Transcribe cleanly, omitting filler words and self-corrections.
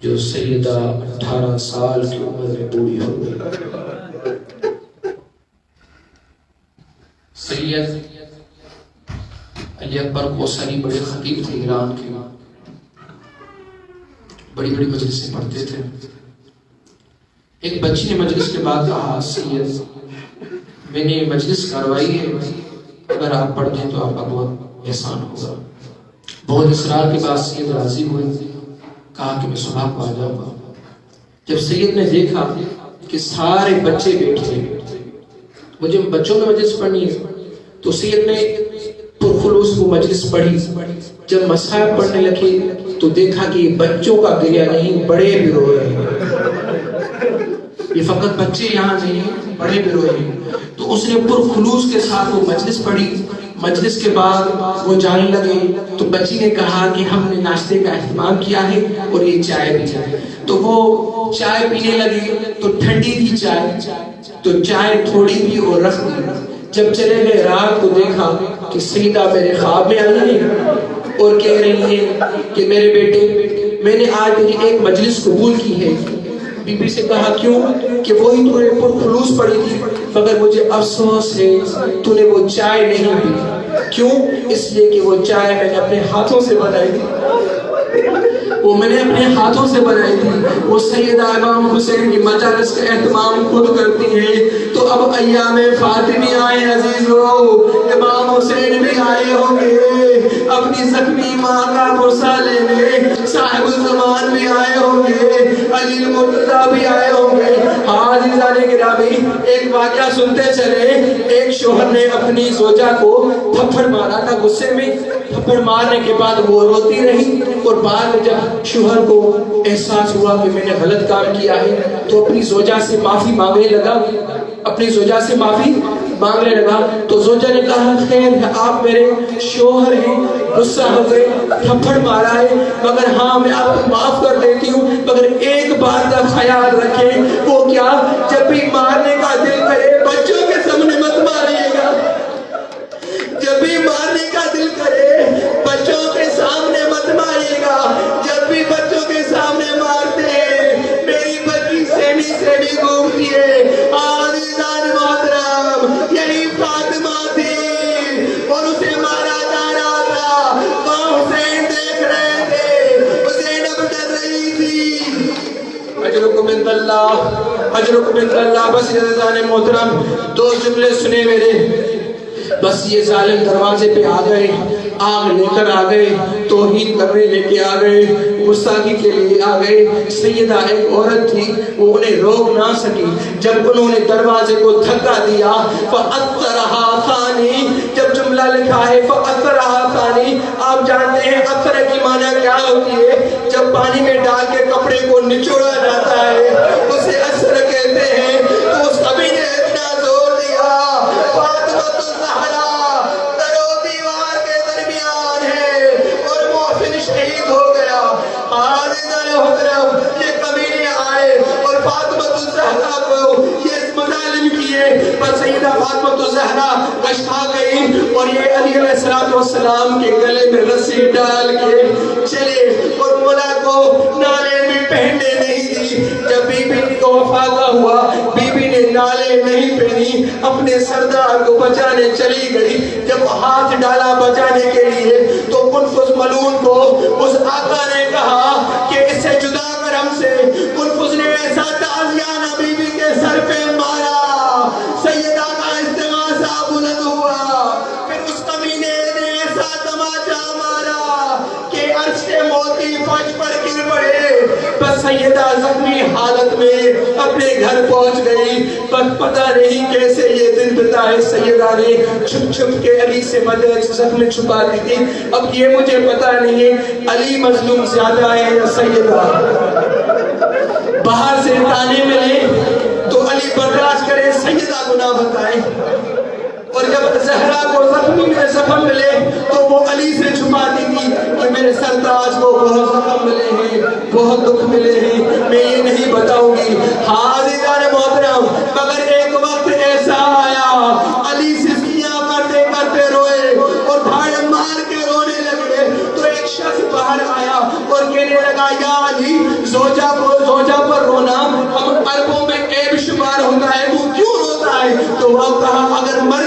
جو سیدہ 18 سال کی عمر میں بوڑھی ہو گئی۔ سید علی اکبر کوثری بڑے خطیب تھے ایران کے، بڑی بڑی مجلسیں پڑھتے تھے۔ ایک بچی نے مجلس کے بعد کہا، سید میں نے مجلس کروائی ہے، اگر آپ پڑھ دیں تو آپ کا بہت احسان ہوگا۔ بہت اصرار کے بعد سید راضی ہوئے، کہا کہ میں صبح کو آ جاؤں گا۔ جب سید نے دیکھا کہ سارے بچے بیٹھے، مجھے بچوں میں مجلس پڑھنی ہے، تو سید نے پرخلوص کو مجلس پڑھی۔ جب مصاحب پڑھنے لگے تو دیکھا کہ بچوں کا گریہ نہیں، بڑے بھی رو رہے ہیں۔ یہ فقط بچے یہاں نہیں ہیں، بڑے بھی رو رہے ہیں۔ تو اس نے پرخلوص کے ساتھ وہ مجلس پڑھی۔ مجلس کے بعد وہ جانے لگے تو بچی نے کہا کہ ہم نے ناشتے کا اہتمام کیا ہے اور یہ چائے بھی ہے۔ تو وہ چائے پینے لگی تو ٹھنڈی تھی چائے، تو چائے تھوڑی پی اور رکھ دی۔ جب چلے گئے رات کو دیکھا کہ سیدہ میرے خواب میں آئی ہے اور کہہ رہی ہے کہ میرے بیٹے میں نے آج تیری ایک مجلس قبول کی ہے۔ بی بی سے کہا کیوں؟ کہ وہی تو نے پرخلوص پڑھی تھی، مگر مجھے افسوس ہے تو نے وہ چائے نہیں پی۔ کیوں؟ اس لیے کہ وہ چائے میں نے اپنے ہاتھوں سے بنائی تھی، وہ میں نے اپنے ہاتھوں سے بنائی تھی۔ وہ سیدہ امام حسین کی مجالس کا اہتمام خود کرتی ہیں۔ تو اب ایام فاطمی آئے عزیزو، امام حسین بھی آئے ہوں گے اپنی زخمی ماں کا پرسہ لینے، صاحب الزمان بھی آئے ہوں گے، علی المرتضیٰ بھی آئے ہوں گے۔ عزیزان گرامی، ایک واقعہ سنتے چلے۔ ایک شوہر نے اپنی زوجہ کو تھپڑ مارا تھا، غصے میں تھپڑ مارنے کے بعد وہ روتی رہی، اور بعد میں جب شوہر کو احساس ہوا کہ میں نے غلط کام کیا ہے تو اپنی زوجہ سے معافی مانگنے لگا، تو زوجہ نے کہا خیر ہے آپ میرے شوہر ہیں، غصہ ہو گئے، تھپڑ مارا ہے، مگر ہاں میں آپ کو معاف کر دیتی ہوں، مگر ایک بات کا خیال رکھیں۔ وہ کیا؟ جب بھی مارنے کا دل کرے بچوں کے سامنے مت ماریے گا، جب بھی مارنے کا دل کرے بچوں کے سامنے مت ماریے گا۔ جب بھی بچوں کے سامنے مارتے ہیں میری بچی سینی گھومتی ہے۔ عزیزان محترم، یہی فاطمہ تھی اور اسے مارا جا رہا تھا، وہاں حسین دیکھ رہے تھے، زینب ڈر رہی تھی۔ اجرکم عند اللہ، اجرکم عند اللہ۔ بس عزیزان محترم، دو جملے سنے میرے۔ بس یہ ظالم دروازے پہ آ گئے، آگ لے کر آ گئے، توہین کرنے لے کے آ گئے، گستاخی کے لیے آ گئے۔ سیدہ ایک عورت تھی، وہ انہیں روک نہ سکی۔ جب انہوں نے دروازے کو دھکا دیا، فَأَثَّرَهَا ثَانِي، جب جملہ لکھا ہے فَأَثَّرَهَا ثَانِي، آپ جانتے ہیں اثر کی معنی کیا ہوتی ہے؟ جب پانی میں ڈال کے کپڑے کو نچوڑا جاتا ہے اسے اثر کہتے ہیں۔ تو اس ابھی نے اتنا زور دیا، فاطمہ الزہرا درو دیوار کے درمیان ہے اور محسن شہید ہو گیا۔ عزیزان محترم، یہ کمینے آئے اور فاطمہ الزہرا کو یہ مظالم کیے، بس سیدہ فاطمہ الزہرا گشتا گئی اور یہ علی علیہ السلام کے گلے میں رسی ڈال کے چلے اور مولا کو نالے میں پہننے نہیں دی۔ جب بی بی کو وفاقہ ہوا، بی بی نے نالے نہیں پہنی، اپنے سردار کو بچانے چلی گئی۔ جب ہاتھ ڈالا بچانے کے لیے تو کنفس ملعون کو اس آقا نے کہا کہ اس سے جدا کر ہم سے۔ کنفس نے ایسا تعزیانہ بی بی کے سر پہ مارا، سیدہ کا استغاثہ بلند ہوا۔ پھر اس کمینے نے ایسا تماچا مارا کہ عرش کے موتی فرش پر گر پڑے۔ بس سیدہ زخمی حالت میں اپنے گھر پہنچ گئی، پر پتہ نہیں کیسے یہ دن بتائے۔ سیدہ نے چھپ چھپ کے علی سے مدد زخم چھپاتی تھی۔ اب یہ مجھے پتہ نہیں ہے علی مظلوم زیادہ ہے یا سیدہ۔ باہر سے تانے ملے تو علی برداشت کرے، سیدہ گناہ بتائے، اور جب زہرا کو زخمی میں زخم ملے تو وہ علی سے چھپاتی تھی کہ میرے سرتاج کو بہت زخم ملے ہیں، بہت دکھ ملے ہیں، میں یہ نہیں بتاؤں گی۔ عزیزان محترم، مگر ایک وقت ایسا آیا علی سسکیاں کرتے کرتے روئے اور بھاڑ مار کے رونے لگے، تو ایک شخص باہر آیا اور کہنے لگا یا علی زوجہ پر رونا ہم عربوں میں عیب شمار ہوتا ہے، تو کیوں روتا ہے؟ تو وہ کہا اگر مر